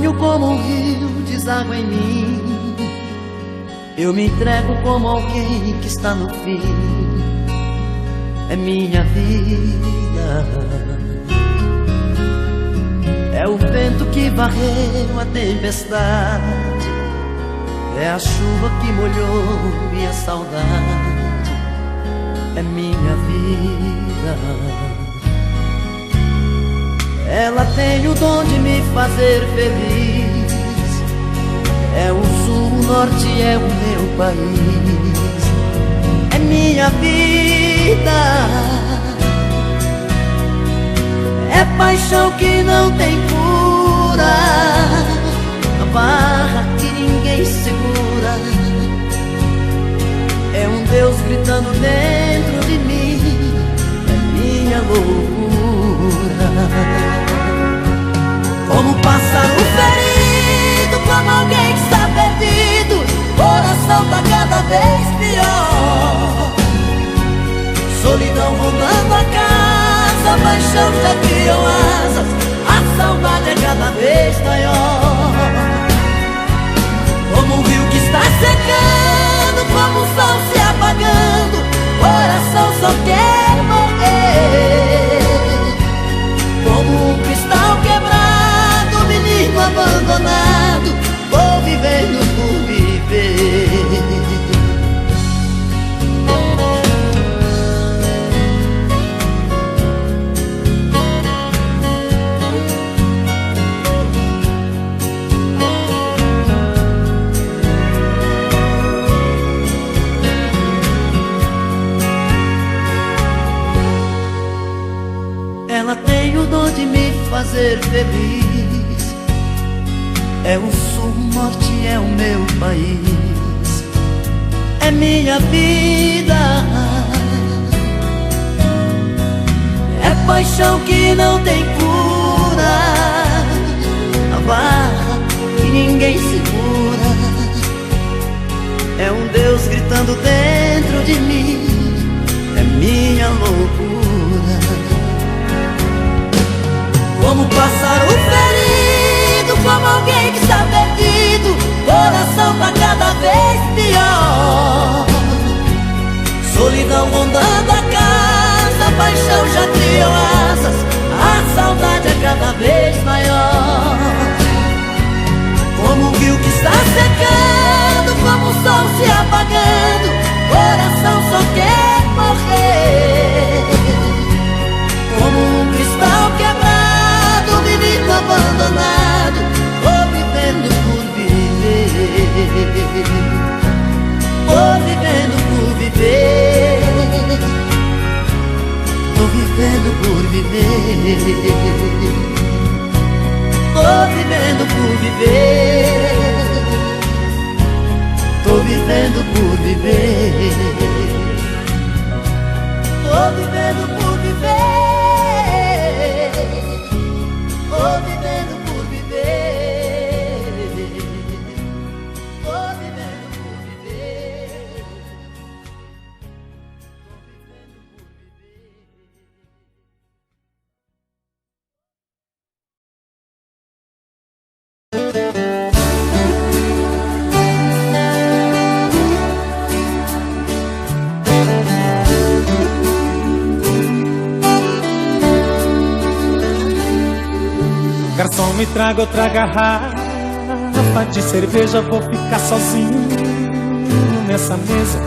venho como um rio, deságua em mim. Eu me entrego como alguém que está no fim. É minha vida. É o vento que varreu a tempestade. É a chuva que molhou minha saudade. É minha vida. Ela tem o dom de me fazer feliz. É o sul, o norte, é o meu país. É minha vida. É paixão que não tem cura. A barra que ninguém segura. É um Deus gritando dentro de mim. É minha loucura. Como um pássaro ferido, como alguém que está perdido. Coração tá cada vez pior. Solidão rondando a casa, a paixão já criou asas. A saudade é cada vez maior. Como um rio que está secando, como o sol se apagando. Coração só quer morrer. Como um cristal quebrado, menino abandonado. Vou vivendo por viver. Ela tem o dom de me fazer feliz. É o sul, o norte, é o meu país. É minha vida. É paixão que não tem cura. A barra que ninguém segura. É um Deus gritando dentro de mim. É minha loucura. Como um pássaro ferido, como alguém que está perdido. Coração tá cada vez pior. Solidão rondando a casa, a paixão já criou asas. A saudade é cada vez maior. Como um rio que está secando, como o sol se apagando. Coração só quer morrer. Como um cristal quebrado, menino abandonado. Vou vivendo por viver. Vou vivendo por viver. Vou vivendo por viver. Vou vivendo por viver. Tô vivendo por viver. Tô vivendo por viver. Tô vivendo por viver. Tô vivendo por viver. Garçom, me traga outra garrafa de cerveja. Vou ficar sozinho nessa mesa.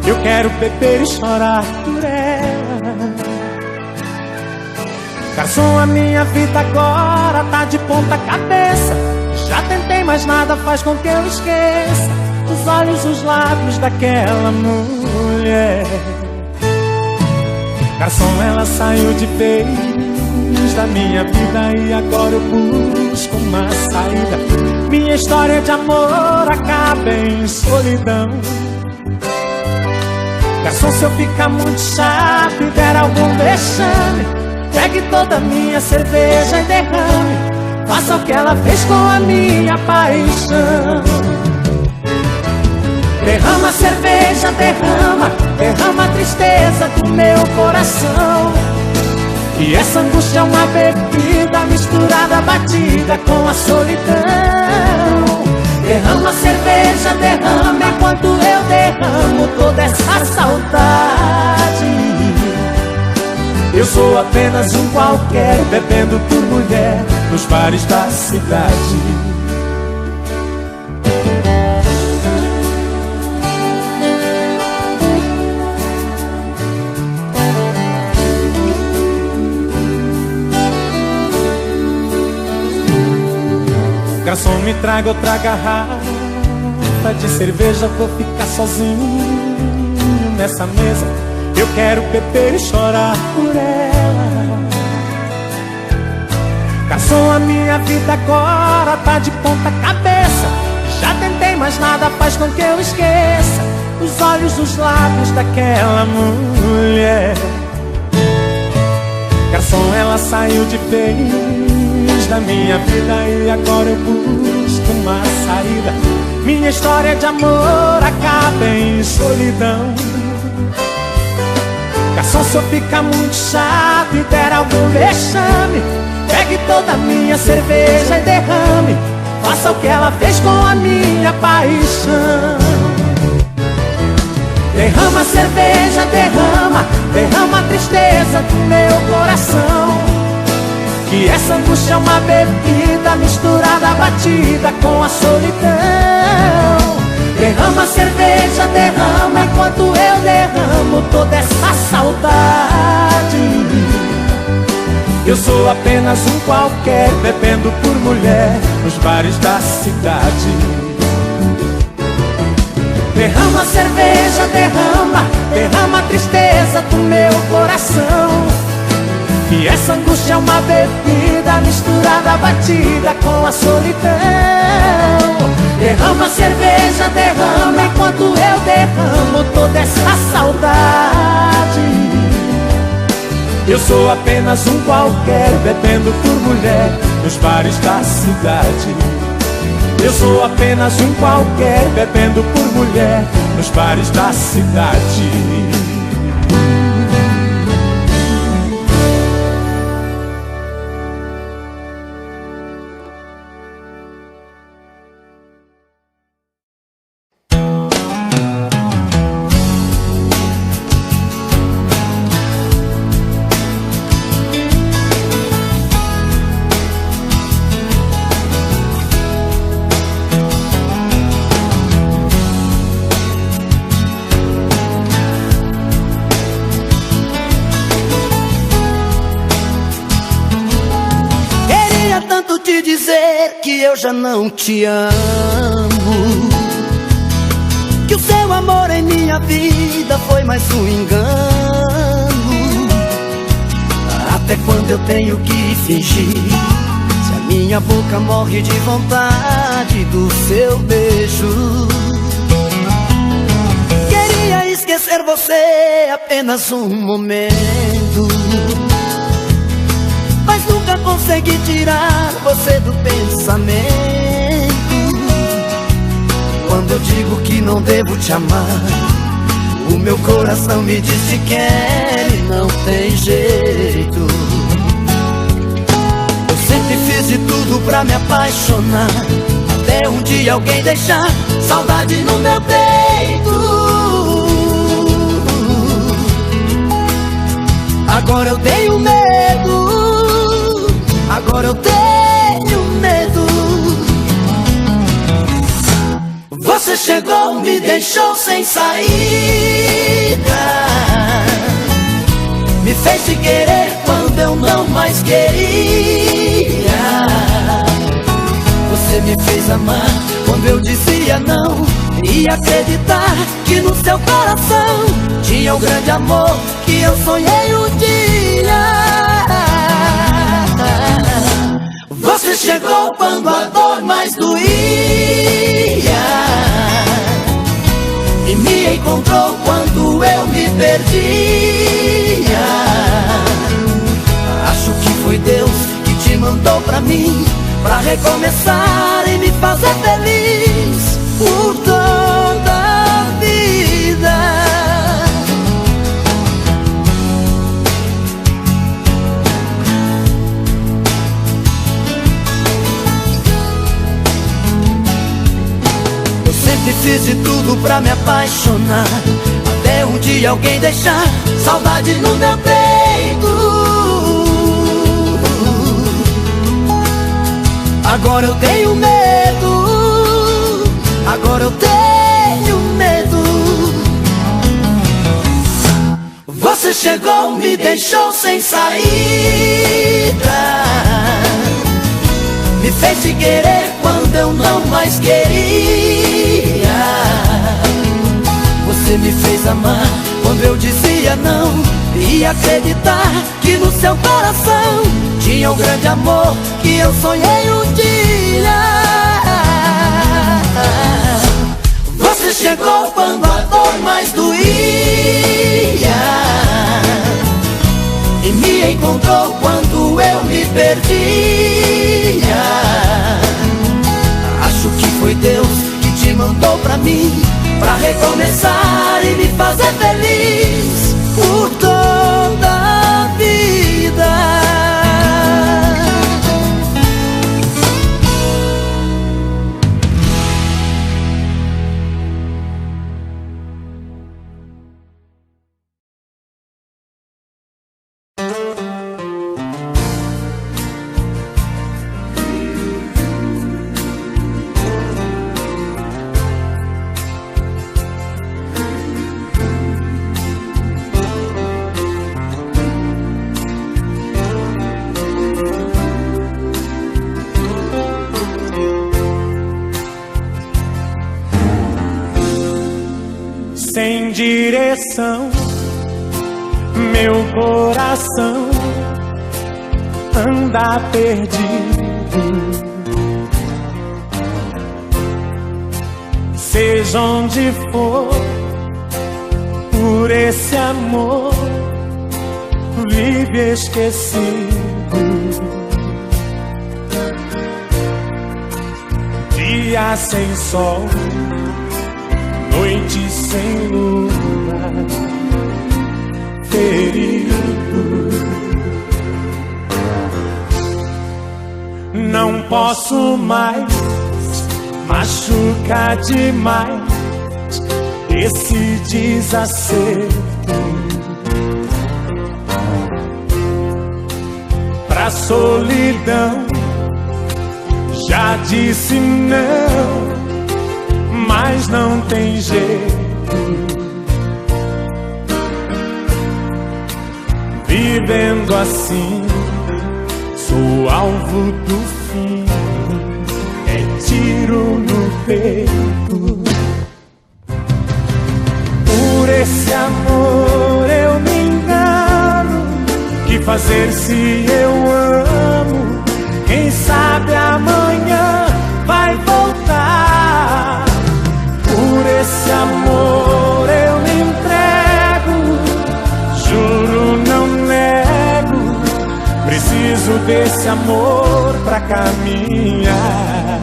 Eu quero beber e chorar por ela. Garçom, a minha vida agora tá de ponta cabeça. Já tentei, mas nada faz com que eu esqueça os olhos, os lábios daquela mulher. Garçom, ela saiu de vez da minha vida e agora eu busco uma saída. Minha história de amor acaba em solidão. Garçom, se eu ficar muito chato e der algum vexame, pegue toda a minha cerveja e derrame. Faça o que ela fez com a minha paixão. Derrama a cerveja, derrama a tristeza do meu coração. E essa angústia é uma bebida misturada misturada, batida com a solidão. Derrama cerveja, derrama enquanto eu derramo toda essa saudade. Eu sou apenas um qualquer, bebendo por mulher nos bares da cidade. Garçom, me traga outra garrafa de cerveja, vou ficar sozinho nessa mesa. Eu quero beber e chorar por ela. Garçom, a minha vida agora tá de ponta cabeça. Já tentei, mas nada faz com que eu esqueça os olhos, os lábios daquela mulher. Garçom, ela saiu de vez da minha vida e agora eu busco uma saída. Minha história de amor acaba em solidão. Garçom, se eu ficar muito chato e der algum vexame, pegue toda a minha cerveja e derrame. Faça o que ela fez com a minha paixão. Derrama cerveja, derrama, derrama a tristeza do meu coração. Que essa angústia é uma bebida misturada, batida com a solidão. Derrama cerveja, derrama enquanto eu derramo toda essa saudade. Eu sou apenas um qualquer, bebendo por mulher nos bares da cidade. Derrama cerveja, derrama, derrama a tristeza do meu coração. E essa angústia é uma bebida misturada, batida com a solidão. Derrama cerveja, derrama enquanto eu derramo toda essa saudade. Eu sou apenas um qualquer, bebendo por mulher nos bares da cidade. Eu sou apenas um qualquer, bebendo por mulher nos bares da cidade. Que eu já não te amo, que o seu amor em minha vida foi mais um engano. Até quando eu tenho que fingir, se a minha boca morre de vontade do seu beijo? Queria esquecer você apenas um momento, mas nunca consegui tirar você do pensamento. Quando eu digo que não devo te amar, o meu coração me diz que quer e não tem jeito. Eu sempre fiz de tudo pra me apaixonar, até um dia alguém deixar saudade no meu peito. Agora eu tenho medo, agora eu tenho medo. Você chegou, me deixou sem saída, me fez te querer quando eu não mais queria. Você me fez amar quando eu dizia não, e acreditar que no seu coração tinha o grande amor que eu sonhei um dia. Você chegou quando a dor mais doía e me encontrou quando eu me perdia. Acho que foi Deus que te mandou pra mim, pra recomeçar e me fazer feliz por toda a vida. e fiz de tudo pra me apaixonar, até um dia alguém deixar saudade no meu peito. Agora eu tenho medo, agora eu tenho medo. Você chegou, me deixou sem saída, me fez te querer quando eu não mais queria. Você me fez amar quando eu dizia não, e acreditar que no seu coração tinha um grande amor que eu sonhei um dia. Você chegou quando a dor mais doía e me encontrou quando eu me perdia. Acho que foi Deus que te mandou pra mim, pra recomeçar e me fazer feliz por toda a vida. Sem direção, meu coração anda perdido. Seja onde for, por esse amor vive esquecido. Dia sem sol, noite sem lua, ferido. Não posso mais machucar demais esse desacerto. Pra solidão já disse não, mas não tem jeito. Vivendo assim, sou alvo do fim, é tiro no peito. Por esse amor eu me engano, que fazer se eu amo? Quem sabe amanhã vai voltar. Por esse amor eu me entrego, juro, não nego. Preciso desse amor pra caminhar.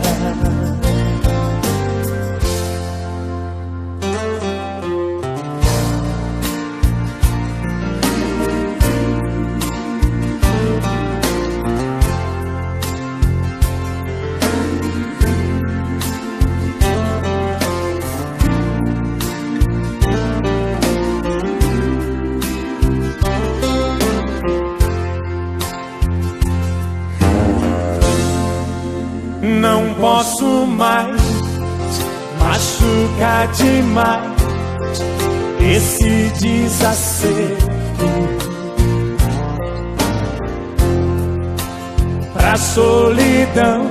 Não posso mais machucar demais esse desacerto. Pra solidão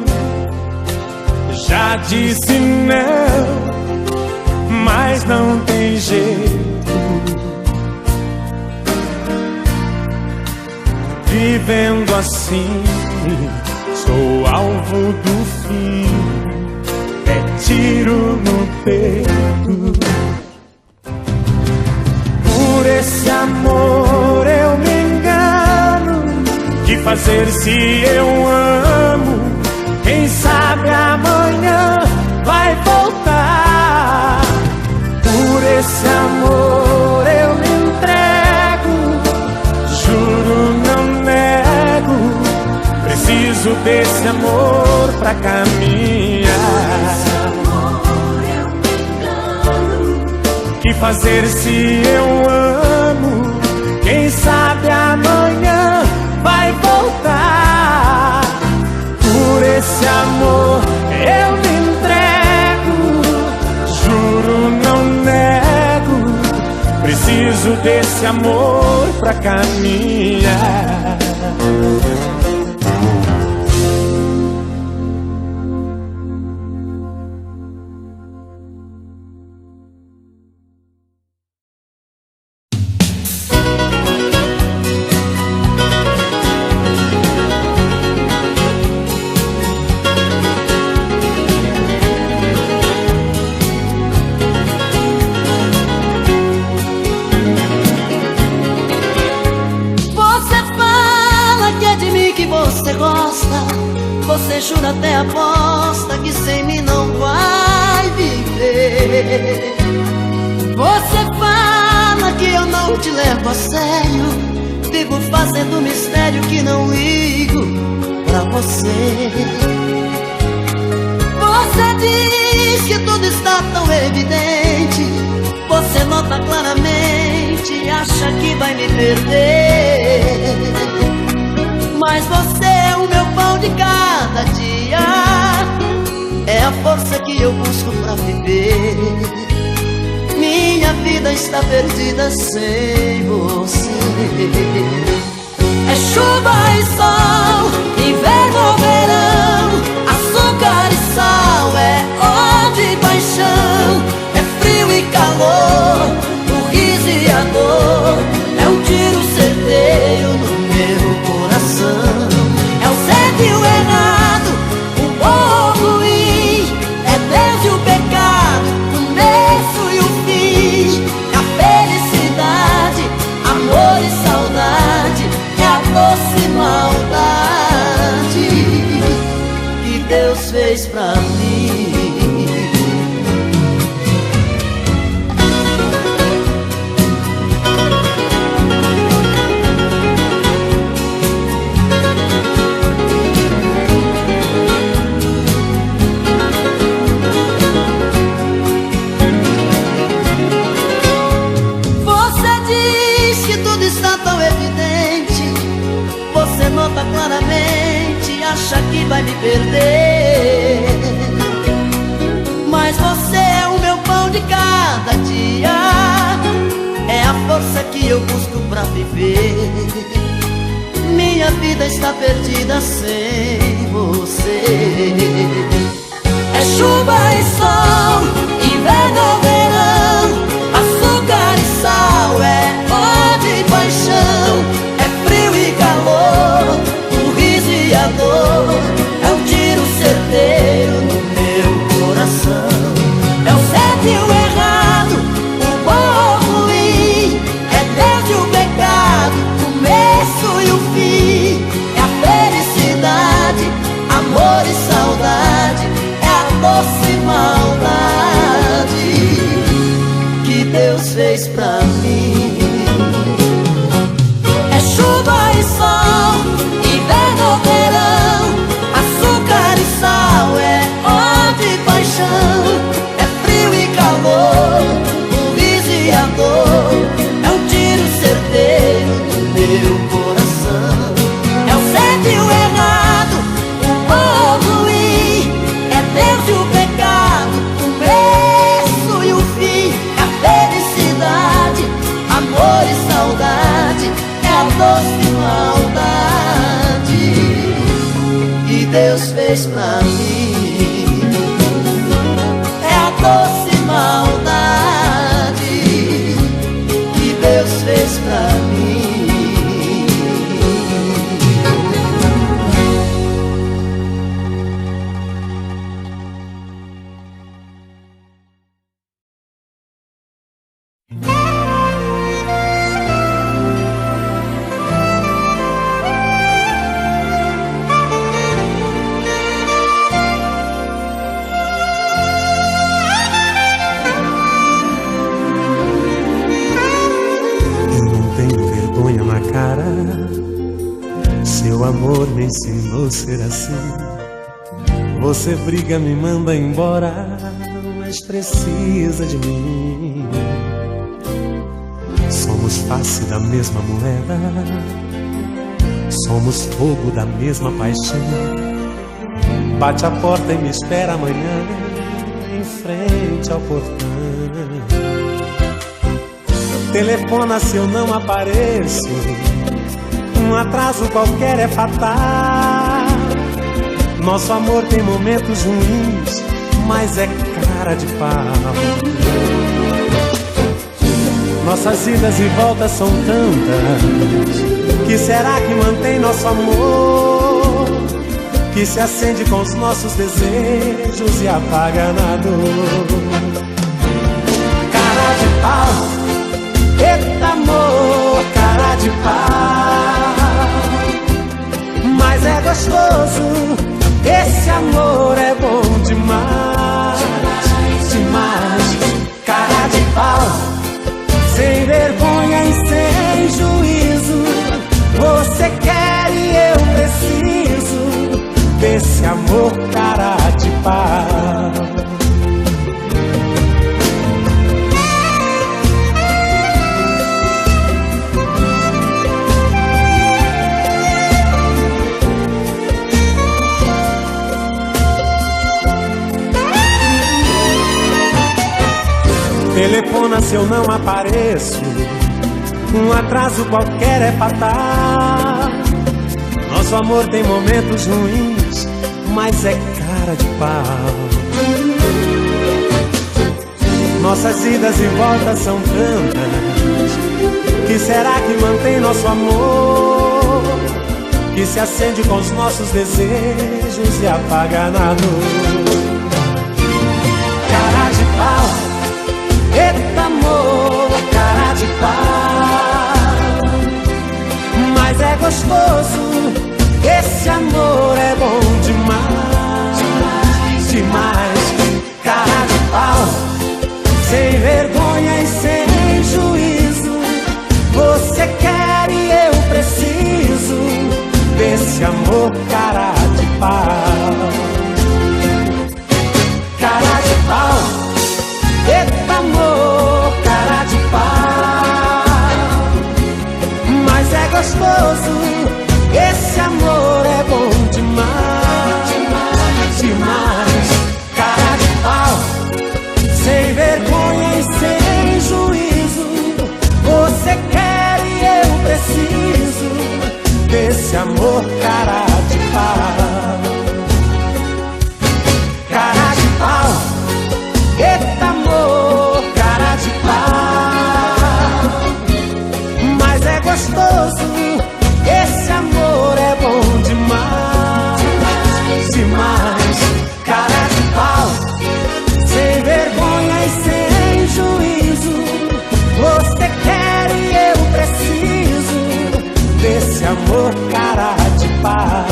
já disse não, mas não tem jeito. Vivendo assim, sou alvo do fim, é tiro no peito. Por esse amor eu me engano, que fazer se eu amo? Quem sabe amanhã vai voltar. Por esse amor eu me entrego, juro, não nego. Preciso desse amor pra caminhar. Esse amor eu me fazer se eu amo? Quem sabe amanhã vai voltar. Por esse amor eu me entrego, juro, não nego. Preciso desse amor pra caminhar. Você jura até aposta que sem mim não vai viver. Você fala que eu não te levo a sério, vivo fazendo mistério que não ligo pra você. Você diz que tudo está tão evidente, você nota claramente, acha que vai me perder. Mas você é o meu pão de cada dia, é a força que eu busco pra viver. Minha vida está perdida sem você. É chuva e sol, inverno ou verão, açúcar e sal, é ódio e paixão. É frio e calor, o riso e a dor, é um tiro certeiro no meu coração. É o certo e o errado, o bom ou o ruim, é Deus e o pecado, o começo e o fim. É a felicidade, amor e saudade, é a doce maldade que Deus fez pra mim. Nota claramente, acha que vai me perder. Mas você é o meu pão de cada dia, é a força que eu busco pra viver. Minha vida está perdida sem você. É chuva e sol, inverno ou verão, açúcar e sal, é ódio e paixão. Calor, o riso e a dor, é um tiro certeiro no meu coração. É o certo e o errado, o bom ou o ruim, é Deus e o pecado, o começo e o fim. É a felicidade, amor e saudade, é a doce maldade que Deus fez pra mim. Chuva e sol, inverno ou verão, açúcar e sal, é ódio e paixão. É frio e calor, o riso e a dor, é um tiro certeiro no meu coração. É o certo e o errado, o bom ou o ruim, é Deus e o pecado, o começo e o fim. É a felicidade, amor e saudade, a doce maldade que Deus fez pra mim. É a doce maldade que Deus fez pra mim. Seu amor me ensinou a ser assim. Você briga, me manda embora, mas precisa de mim. Somos face da mesma moeda, somos fogo da mesma paixão. Bate a porta e me espera amanhã em frente ao portão. Telefona se eu não apareço, um atraso qualquer é fatal. Nosso amor tem momentos ruins, mas é cara de pau. Nossas idas e voltas são tantas, que será que mantém nosso amor? Que se acende com os nossos desejos e apaga na dor. Cara de pau, eita amor, cara de pau. Mas é gostoso, esse amor é bom demais, demais. Cara de pau, sem vergonha e sem juízo, você quer e eu preciso desse amor cara de pau. Telefona se eu não apareço, um atraso qualquer é fatal. Nosso amor tem momentos ruins, mas é cara de pau. Nossas idas e voltas são tantas, que será que mantém nosso amor? Que se acende com os nossos desejos e apaga na dor. Cara de pau, eita amor, cara de pau. Mas é gostoso, esse amor é bom demais, demais. Cara de pau, sem vergonha e sem juízo, você quer e eu preciso desse amor cara de pau. Cara de pau, eita amor, cara de pau. Mas é gostoso, esse amor é bom demais, demais. Cara de pau, sem vergonha e sem juízo, você quer e eu preciso desse amor cara de pau. Cara de pau, eita amor, cara de pau. Mas é gostoso, esse amor é bom demais, demais. Cara de pau, sem vergonha e sem juízo, você quer e eu preciso desse amor cara de pau.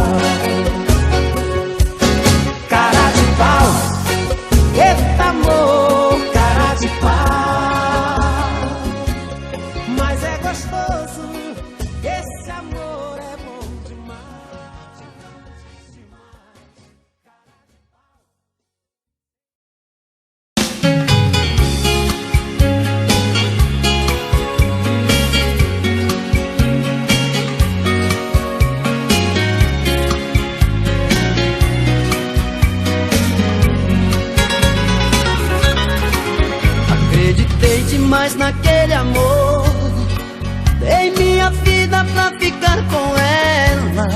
Cara de pau, eita amor, cara de pau. Mas é gostoso, esse amor é bom demais, demais naquele amor. Dei minha vida pra ficar com ela.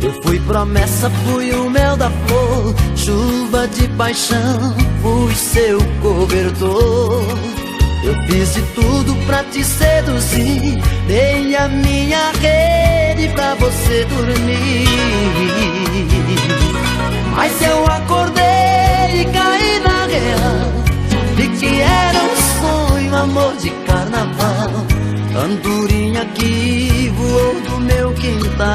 Eu fui promessa, fui o mel da flor. Chuva de paixão, fui seu cobertor. Eu fiz de tudo pra te seduzir. Dei a minha rede pra você dormir. Mas eu acordei e caí na real. Vi que era um sonho, amor de carnaval. Andorinha que voou do meu quintal.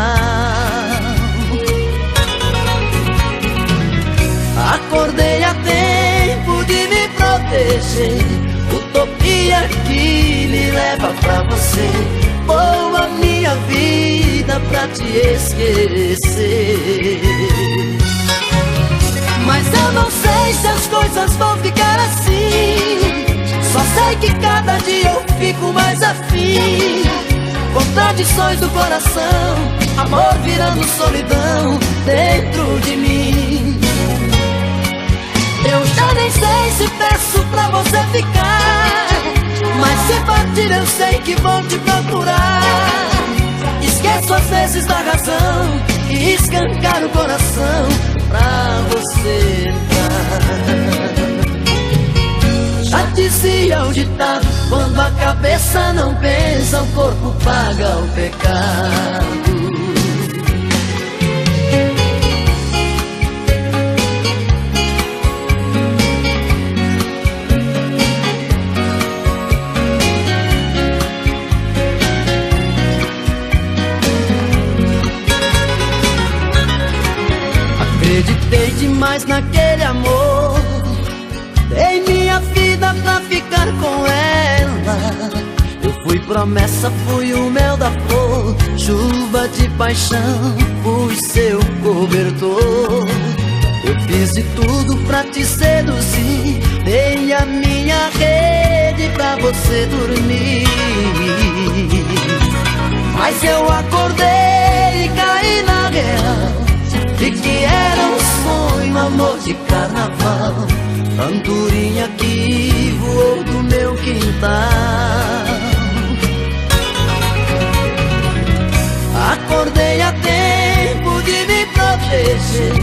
Acordei a tempo de me proteger. Utopia que me leva pra você. Vou a minha vida pra te esquecer. Mas eu não sei se as coisas vão ficar assim. Só sei que cada dia eu fico mais afim. Contradições do coração, amor virando solidão dentro de mim. Eu já nem sei se peço pra você ficar, mas se partir eu sei que vou te procurar. Esqueço às vezes da razão e escancar o coração pra você entrar. Já dizia o ditado, quando a cabeça não pensa, o corpo paga o pecado. Acreditei demais naquele amor, dei minha vida pra ficar com ela. Eu fui promessa, fui o mel da flor, chuva de paixão, fui seu cobertor. Eu fiz de tudo pra te seduzir, dei a minha rede pra você dormir. Mas eu acordei e caí na real, de que era um sonho, amor de carnaval, andorinha que voou do meu quintal. Acordei a tempo de me proteger,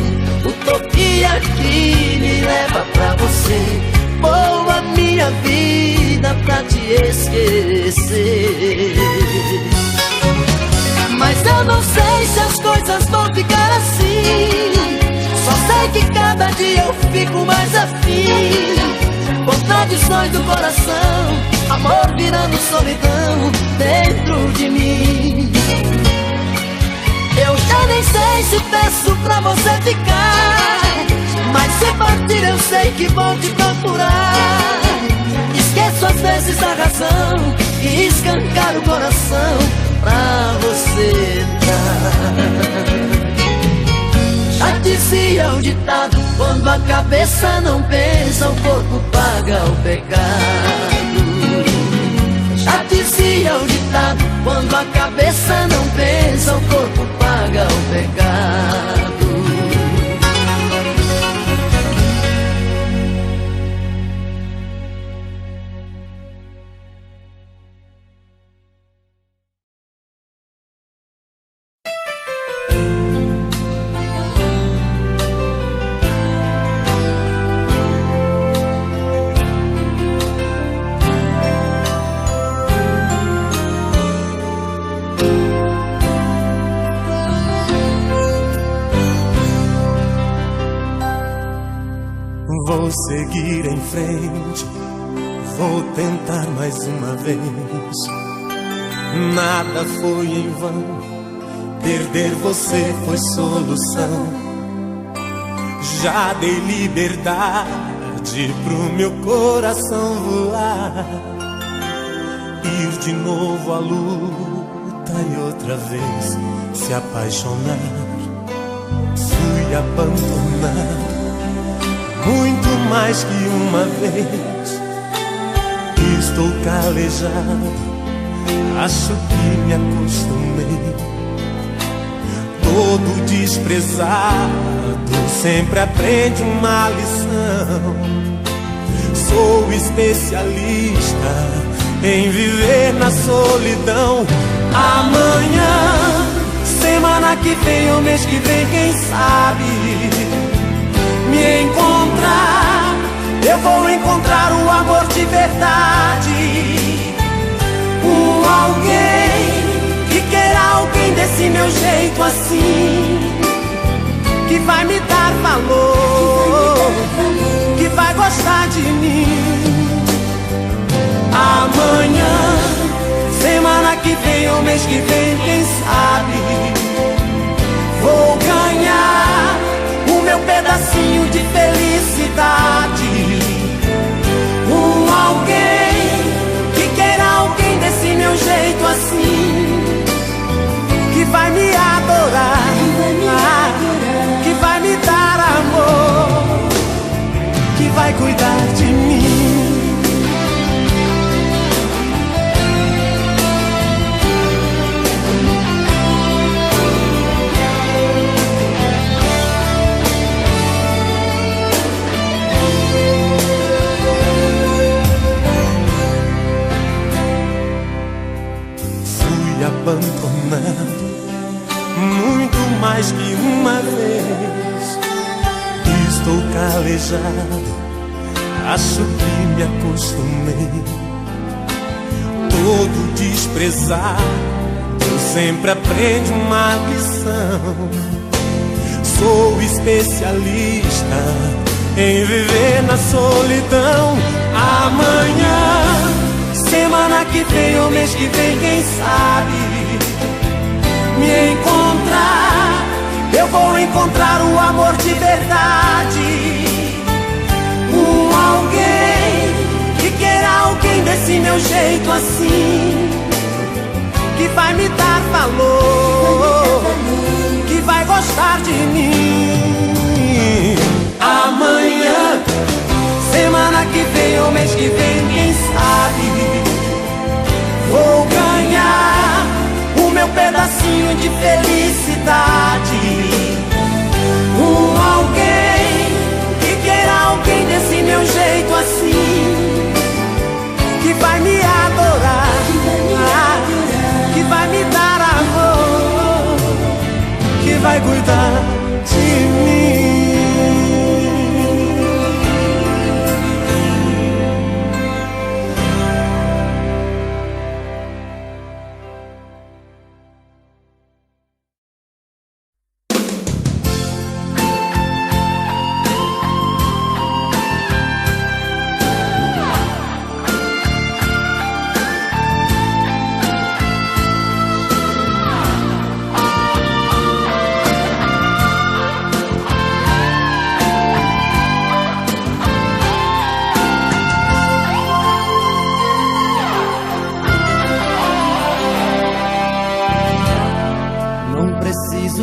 utopia que me leva pra você. Boa minha vida pra te esquecer. Mas eu não sei se as coisas vão ficar assim. Só sei que cada dia eu fico mais afim. Contradições do coração, amor virando solidão dentro de mim. Eu já nem sei se peço pra você ficar, mas se partir eu sei que vou te procurar. Esqueço às vezes a razão e escancar o coração pra você entrar. Já dizia o ditado, quando a cabeça não pensa, o corpo paga o pecado. Já dizia o ditado, quando a cabeça não pensa, o corpo paga o pecado. Vou seguir em frente, vou tentar mais uma vez. Nada foi em vão, perder você foi solução. Já dei liberdade pro meu coração voar, ir de novo à luta e outra vez se apaixonar. Fui abandonado muito mais que uma vez. Estou calejado, acho que me acostumei. Todo desprezado sempre aprende uma lição. Sou especialista em viver na solidão. Amanhã, semana que vem ou mês que vem, quem sabe me encontrar, eu vou encontrar o amor de verdade. Alguém que queira alguém desse meu jeito assim, que vai me dar valor, que vai gostar de mim. Amanhã, semana que vem ou mês que vem, quem sabe vou ganhar o meu pedacinho de felicidade. Alguém que queira alguém desse meu jeito assim, que vai me adorar, que vai me dar amor, que vai cuidar de mim. mais que uma vez. Estou calejado, acho que me acostumei. Todo desprezado sempre aprende uma lição. Sou especialista em viver na solidão. Amanhã, semana que vem ou mês que vem, quem sabe me encontrar, eu vou encontrar o amor de verdade. Alguém que queira alguém desse meu jeito assim, que vai me dar valor, que vai gostar de mim. Amanhã, semana que vem ou mês que vem, quem sabe vou ganhar o meu pedacinho de felicidade. Alguém que queira alguém desse meu jeito assim, que vai me adorar, que vai me dar amor, que vai cuidar de mim.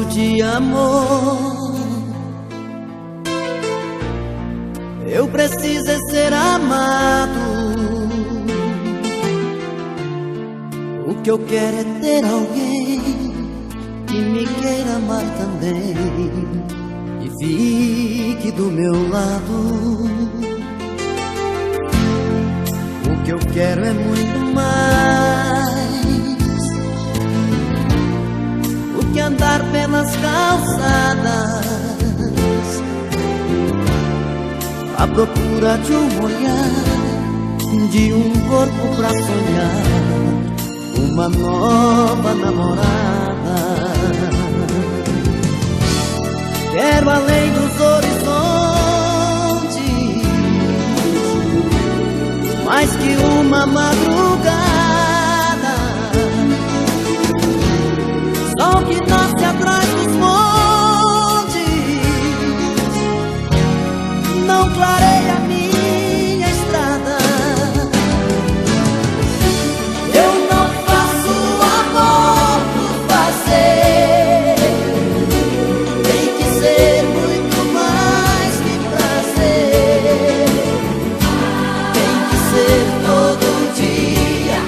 De amor, eu preciso é ser amado. O que eu quero é ter alguém que me queira amar também e fique do meu lado. O que eu quero é muito mais que andar pelas calçadas à procura de um olhar, de um corpo pra sonhar uma nova namorada. Quero além dos horizontes mais que uma madrugada, sol que nasce atrás dos montes não clareia minha estrada. Eu não faço amor por fazer, tem que ser muito mais que prazer. Tem que ser todo dia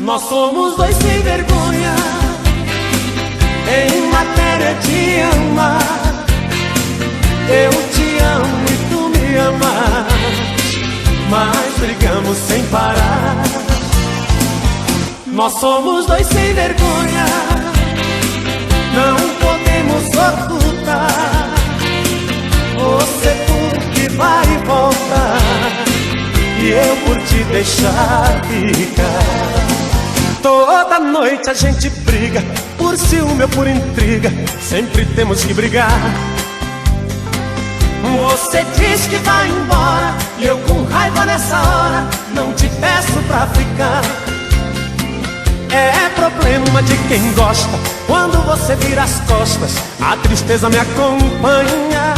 Nós somos dois sem vergonha em matéria de amar. Eu te amo e tu me amas, mas brigamos sem parar. Nós somos dois sem vergonha, não podemos ocultar. Você por que vai e volta, e eu por te deixar ficar. Toda noite a gente briga, por ciúme ou por intriga, sempre temos que brigar. Você diz que vai embora, e eu com raiva nessa hora não te peço pra ficar. É problema de quem gosta, quando você vira as costas, a tristeza me acompanha.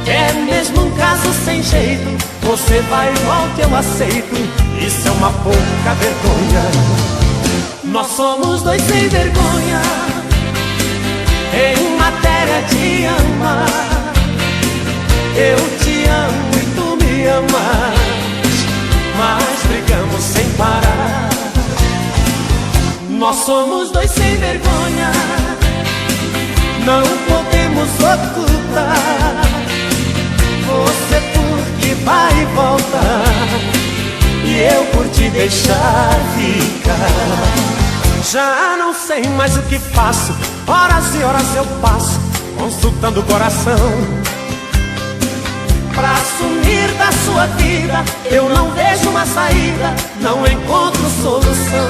É mesmo um caso sem jeito, você vai e volta, eu aceito, isso é uma pouca vergonha. Nós somos dois sem vergonha em matéria de amar. Eu te amo e tu me amas, mas brigamos sem parar. Nós somos dois sem vergonha, não podemos ocultar. Você por que vai e volta, e eu por te deixar ficar. Já não sei mais o que faço, horas e horas eu passo consultando o coração. Pra sumir da sua vida, eu não vejo uma saída, não encontro solução.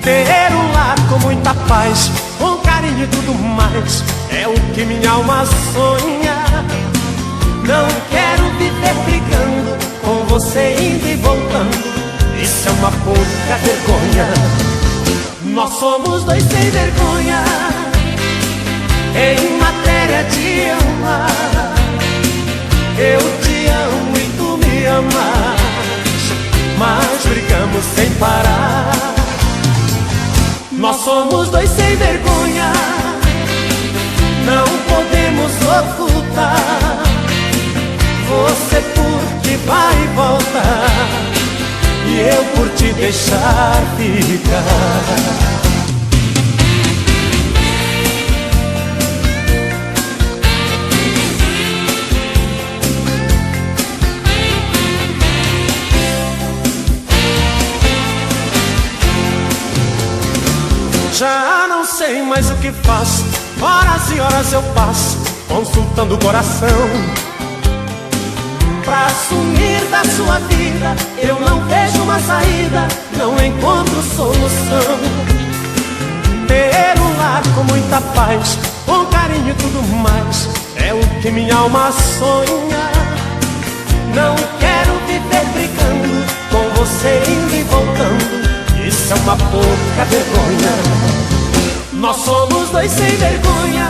Ter um lar com muita paz, com carinho e tudo mais, é o que minha alma sonha. Não quero viver brigando, com você indo e voltando, isso é uma pouca vergonha. Nós somos dois sem vergonha em matéria de amar. Eu te amo e tu me amas, mas brigamos sem parar. Nós somos dois sem vergonha, não podemos ocultar. Você por que vai e volta, e eu por te deixar ficar. Já não sei mais o que faço, horas e horas eu passo consultando o coração. Pra sumir da sua vida, eu não vejo uma saída, não encontro solução. Ter um lar com muita paz, com carinho e tudo mais, é o que minha alma sonha. Não quero viver brigando, com você indo e voltando, isso é uma pouca vergonha. Nós somos dois sem vergonha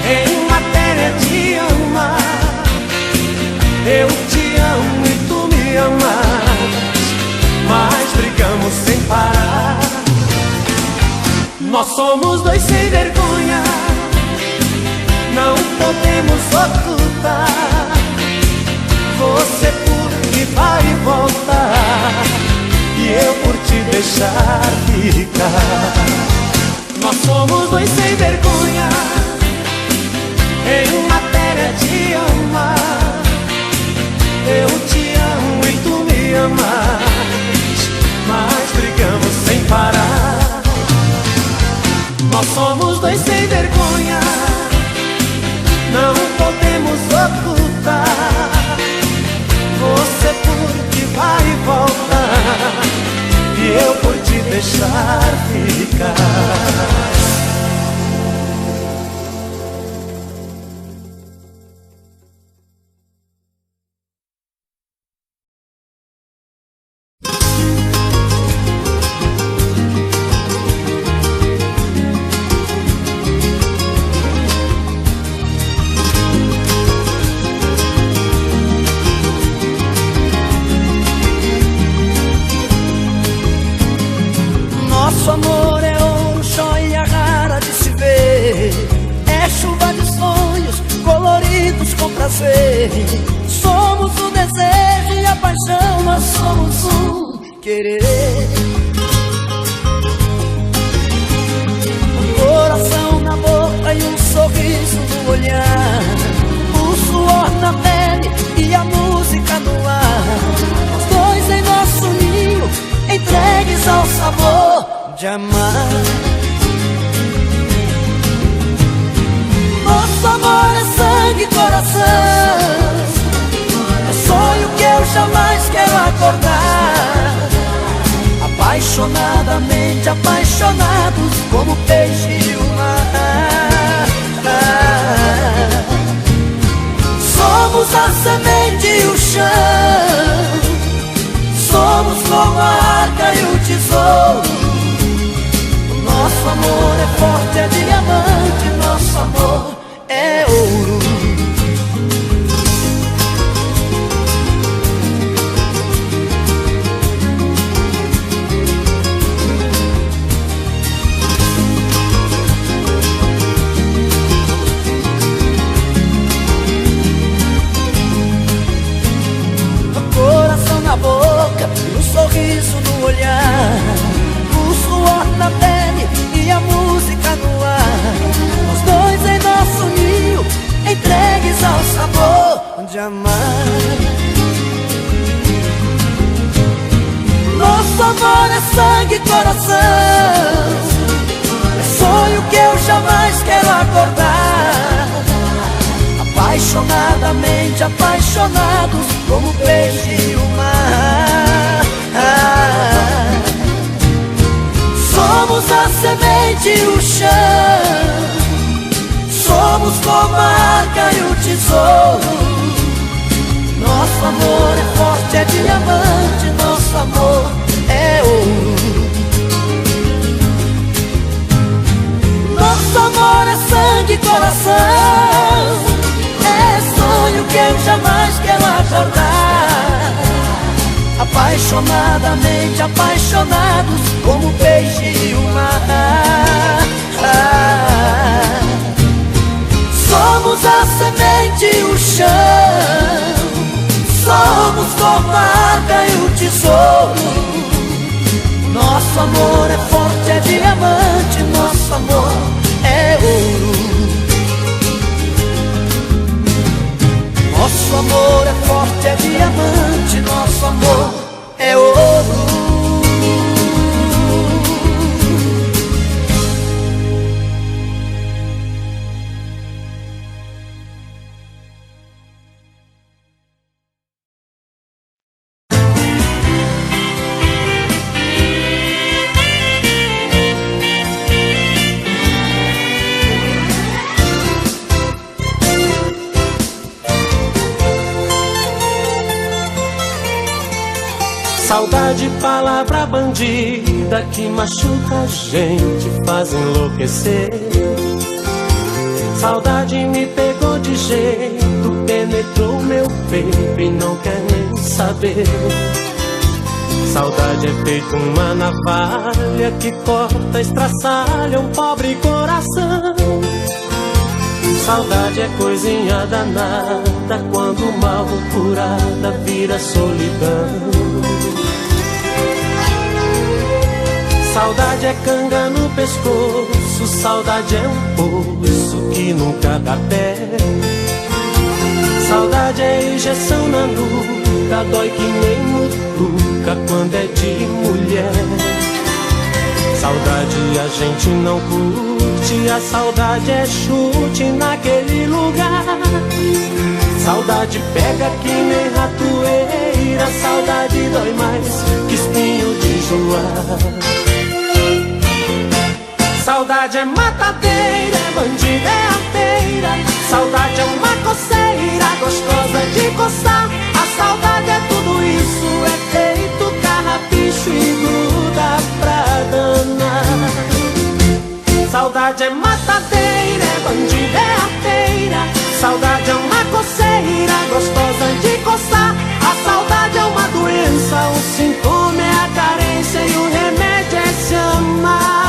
em matéria de amar. Eu te amo e tu me amas, mas brigamos sem parar. Nós somos dois sem vergonha, não podemos ocultar. Você por que vai e volta, e eu por te deixar ficar. Nós somos dois sem vergonha em matéria de amar. Eu te amo e tu me amas, mas brigamos sem parar. Nós somos dois sem vergonha, não podemos ocultar. Você por que vai e volta, e eu por te deixar ficar. Nosso amor é ouro, joia rara de se ver. É chuva de sonhos coloridos com prazer. Somos o desejo e a paixão, nós somos um. querer. Um coração na boca e um sorriso no olhar, o suor na pele e a música no ar. Nós dois em nosso ninho, entregues ao sabor de amar. Nosso amor é sangue e coração, é sonho que eu jamais quero acordar. Apaixonadamente apaixonados como peixe e o mar. Somos a semente e o chão, somos como a arca e o tesouro. Nosso amor é forte, é diamante, nosso amor é ouro. O coração na boca e um sorriso no olhar, o suor na pele e a música no ar. Nós dois em nosso ninho, entregues ao sabor de amar. Nosso amor é sangue e coração, é sonho que eu jamais quero acordar. Apaixonadamente apaixonados como o peixe e o mar. Somos a semente e o chão, somos como a arca e o tesouro. Nosso amor é forte, é diamante, nosso amor é ouro. Nosso amor é sangue e coração, é sonho que eu jamais quero acordar. Apaixonadamente apaixonados como o peixe e o mar. Somos a semente e o chão, somos como a arca e o tesouro. Nosso amor é forte, é diamante, nosso amor é ouro. Nosso amor é forte, é diamante, nosso amor é ouro. Saudade, palavra bandida que machuca a gente, faz enlouquecer. Saudade me pegou de jeito, penetrou meu peito e não quer nem saber. Saudade é feito uma navalha que corta, estraçalha um pobre coração. Saudade é coisinha danada, quando mal curada vira solidão. Saudade é canga no pescoço, saudade é um poço que nunca dá pé. Saudade é injeção na nuca, dói que nem mutuca quando é de mulher. Saudade a gente não curte, a saudade é chute naquele lugar. Saudade pega que nem ratoeira, saudade dói mais que espinho de joar. Saudade é matadeira, é bandida, é arteira. Saudade é uma coceira, gostosa de coçar. A saudade é tudo isso, é feito carrapicho e gruda pra danar. Saudade é matadeira, é bandida, é arteira. Saudade é uma coceira, gostosa de coçar. A saudade é uma doença, o sintoma é a carência e o remédio é se amar.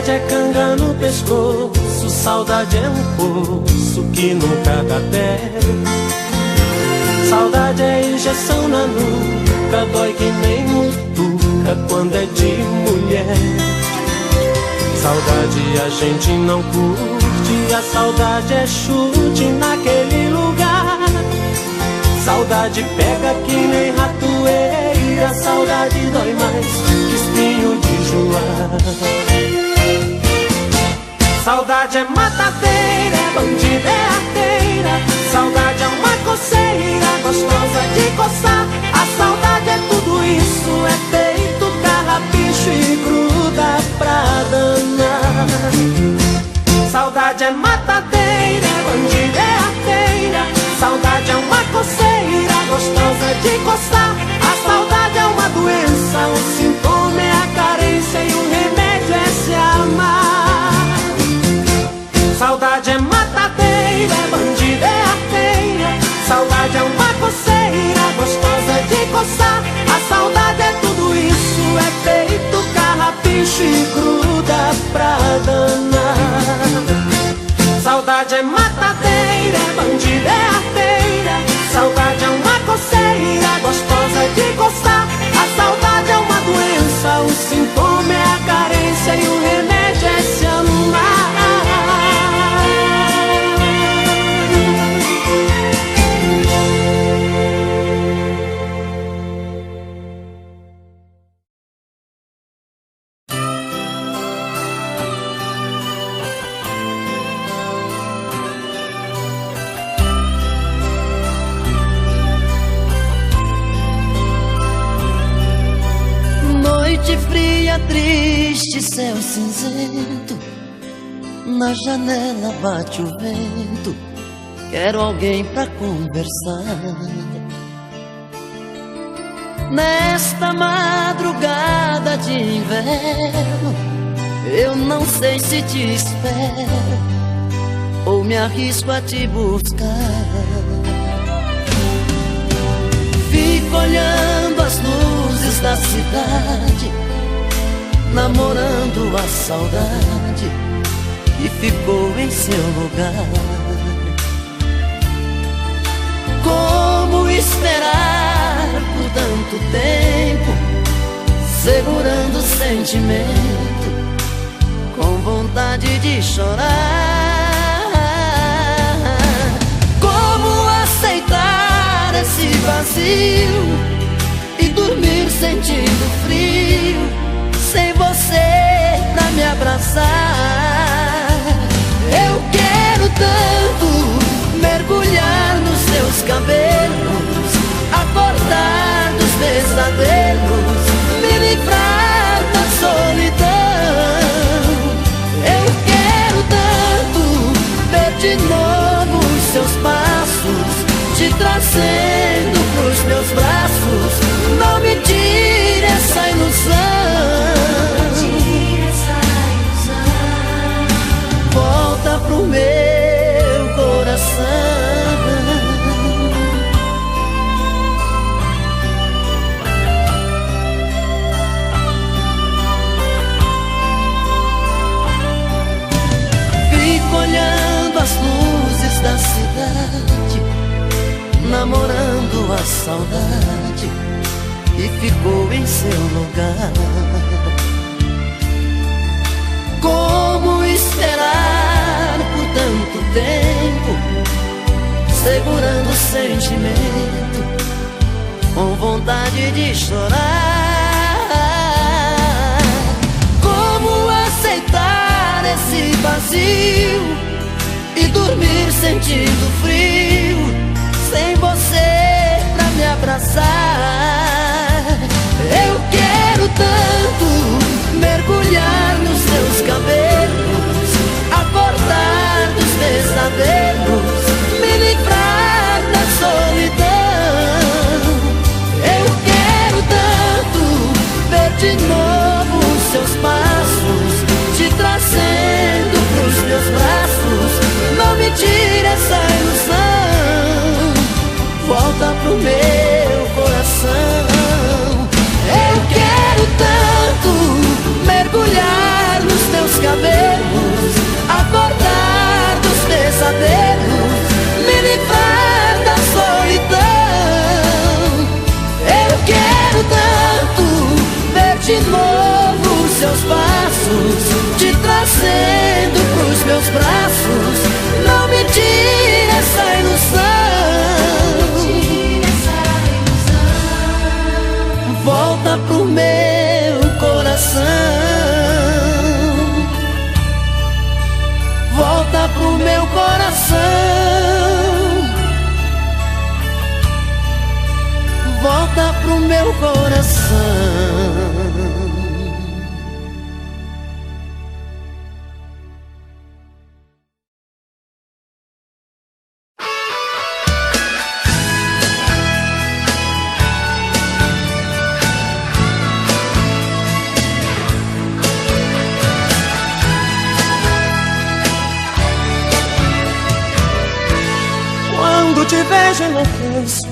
Saudade é canga no pescoço, saudade é um poço que nunca dá terra. Saudade é injeção na nuca, dói que nem mutuca quando é de mulher. Saudade a gente não curte, a saudade é chute naquele lugar. Saudade pega que nem ratoeira, saudade dói mais que espinho de joar. Saudade é matadeira, é bandida, é arteira. Saudade é uma coceira, gostosa de coçar. A saudade é tudo isso, é feito carrapicho e gruda pra danar. Saudade é matadeira, é bandida, é arteira. Saudade é uma coceira, gostosa de coçar. A saudade é uma doença, o sintoma é a carência e o remédio é se amar. Saudade é matadeira, é bandida, é arteira. Saudade é uma coceira, gostosa de coçar. A saudade é tudo isso, é feito carrapicho e gruda pra danar. Saudade é matadeira, é bandida, é arteira. Saudade é uma coceira, gostosa de coçar. A saudade é uma doença, o sintoma é a carência e o remédio é se amar. Noite fria, triste, céu cinzento. Na janela bate o vento. Quero alguém pra conversar. Nesta madrugada de inverno, eu não sei se te espero ou me arrisco a te buscar. Fico olhando as luzes da cidade, namorando a saudade que ficou em seu lugar. Como esperar por tanto tempo, segurando o sentimento, com vontade de chorar? Como aceitar esse vazio e dormir sentindo frio, sem você pra me abraçar? Eu quero tanto mergulhar nos seus cabelos, acordar dos pesadelos, me livrar da solidão. Eu quero tanto ver de novo os seus passos, te trazendo pros meus braços. Não me tire essa ilusão, volta pro meu coração. Fico olhando as luzes da cidade, namorando a saudade que ficou em seu lugar. Como esperar por tanto tempo, segurando o sentimento, com vontade de chorar? Como aceitar esse vazio e dormir sentindo frio, sem você pra me abraçar? Eu quero tanto mergulhar nos seus cabelos, acordar dos pesadelos, me livrar da solidão. Eu quero tanto ver de novo os seus passos, te trazendo pros meus braços. Não me tire essa ilusão, volta pro meu coração. Eu quero tanto mergulhar nos teus cabelos, meu coração. Quando te vejo enlouqueço,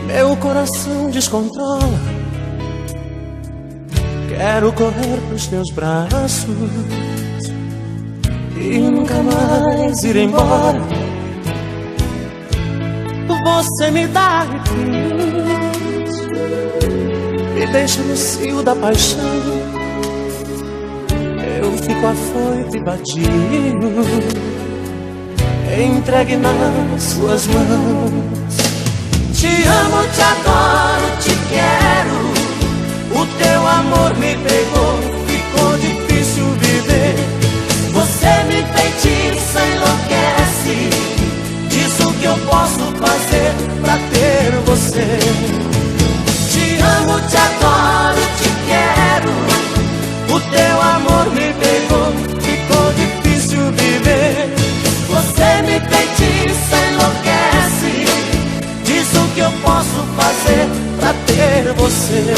meu coração descontrola. Quero correr pros teus braços e nunca mais ir embora. Você me dá arrepios, me deixa no cio da paixão. Eu fico afoito e batido, entregue nas suas mãos. Te amo, te adoro, te quero. O teu amor me pegou, ficou difícil viver. Você me feitiça, enlouquece. Diz o que eu posso fazer pra ter você. Te amo, te adoro, te quero. O teu amor me pegou, ficou difícil viver. Você me feitiça, enlouquece. Diz o que eu posso fazer pra ter você.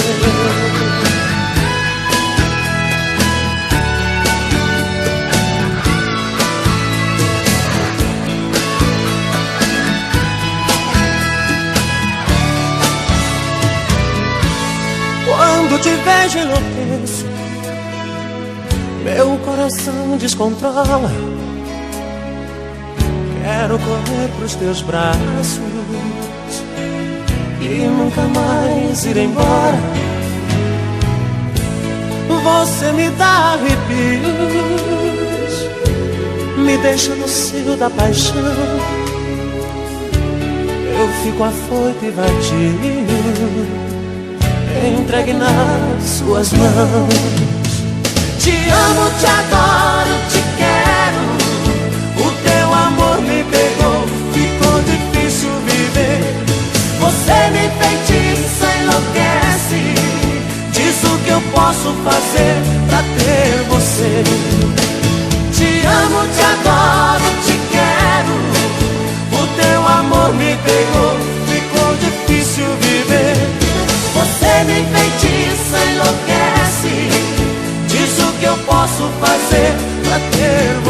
Quando te vejo enlouqueço, meu coração descontrola. Quero correr pros teus braços e nunca mais ir embora. Você me dá arrepios, me deixa no cio da paixão. Eu fico afoito e batido, entregue nas suas mãos. Te amo, te adoro, te quero. O teu amor me pegou, ficou difícil viver. Você me feitiça, enlouquece. Diz o que eu posso fazer pra ter você. Te amo, te adoro, te quero. O teu amor me pegou, ficou difícil viver. Você me feitiça, enlouquece. Diz o que eu posso fazer pra ter você.